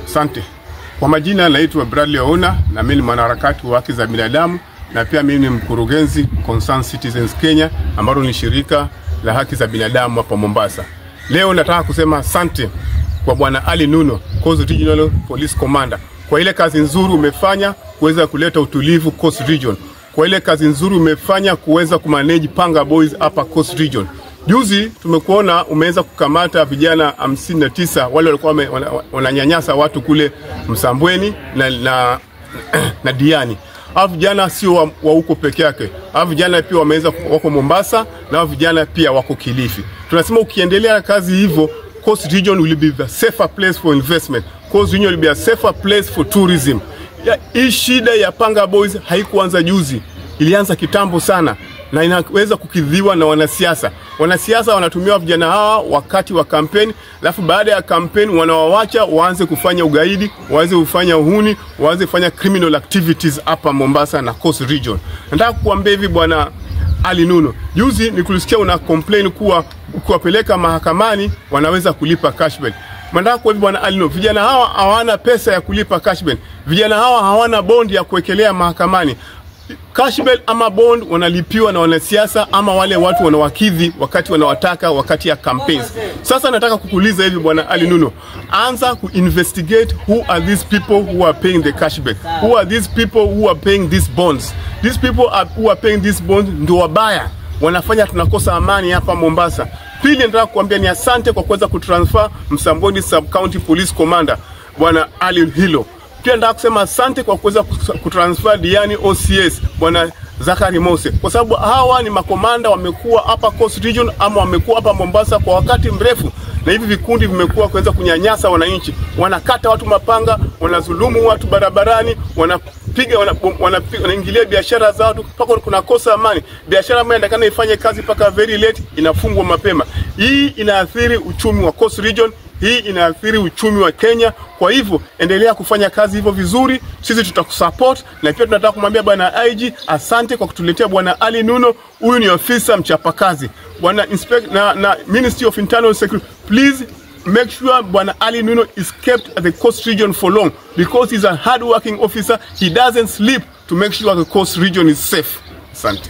Asante. Kwa majina naitwa Bradley Ouna na mimi ni mwanaharakati wa haki za binadamu na pia mimi ni mkurugenzi Concerned Citizens Kenya ambalo ni shirika la haki za binadamu hapa Mombasa. Leo nataka kusema asante kwa Bwana Ali Nuno, Coast Regional Police Commander, kwa ile kazi nzuri umefanya kuweza kuleta utulivu Coast Region. Kwa ile kazi nzuri umefanya kuweza kumanage Panga Boys hapa Coast Region. Juzi tumekuona umeweza kukamata vijana 59 wale walikuwa wananyanyasa watu kule Msambweni na Diani. Hao vijana sio wa huko peke yake. Hao vijana pia wameweza wako Mombasa na hao vijana pia wako Kilifi. Tunasema ukiendelea kazi hivyo, Coast Region will be the safer place for investment. Coast Region will be a safer place for tourism. Hii shida ya Panga Boys haikuanza juzi. Ilianza kitambo sana na inaweza kukidhiwa na wanasiasa. Wanasiasa wanatumia vijana hawa wakati wa kampeni, alafu baada ya kampeni wanawawacha waanze kufanya ugaidi, waanze kufanya uhuni, waanze kufanya criminal activities hapa Mombasa na Coast Region. Nataka kukuambia hivi Bwana Ali Nuno, juzi nikulisikia una complain kuwa ukiwapeleka mahakamani wanaweza kulipa cash bail. Nataka kwa hivi Bwana Ali Nuno, vijana hawa hawana pesa ya kulipa cash bail. Vijana hawa hawana bond ya kuwekelea mahakamani. Cash bail ama bond wanalipiwa na wanasiasa ama wale watu wanawakidhi wakati wanawataka wakati ya campaigns. Sasa nataka kukuuliza hivi Bwana Ali Nuno, anza investigate who are these people who are paying the cash bail. Who are these people who are paying these bonds? These people who are paying these bonds ndio wabaya. Wanafanya tunakosa amani hapa Mombasa. Pili nataka kuambia ni asante kwa kuweza kutransfer Msambweni Sub County Police Commander Bwana Ali Hilo. Pia nataka kusema asante kwa kuweza kutransfer Diani OCS Bwana Zakari Mose, kwa sababu hawa ni makomanda wamekuwa hapa Coast Region ama wamekuwa hapa Mombasa kwa wakati mrefu, na hivi vikundi vimekuwa kuweza kunyanyasa wananchi. Wanakata watu mapanga, wanazulumu watu barabarani, wanapiga wanaingilia biashara za watu mpaka kunakosa amani. Biashara ambayo inataka ifanye kazi mpaka very late inafungwa mapema. Hii inaathiri uchumi wa Coast Region. Hii inaathiri uchumi wa Kenya. Kwa hivyo endelea kufanya kazi hivyo vizuri, sisi tutakusupport. Na pia tunataka kumwambia Bwana IG asante kwa kutuletea Bwana Ali Nuno. Huyu ni ofisa mchapakazi. Bwana na Ministry of Internal Security, please make sure Bwana Ali Nuno is kept at the Coast Region for long, because he's a hard working officer. He doesn't sleep to make sure the Coast Region is safe. Asante.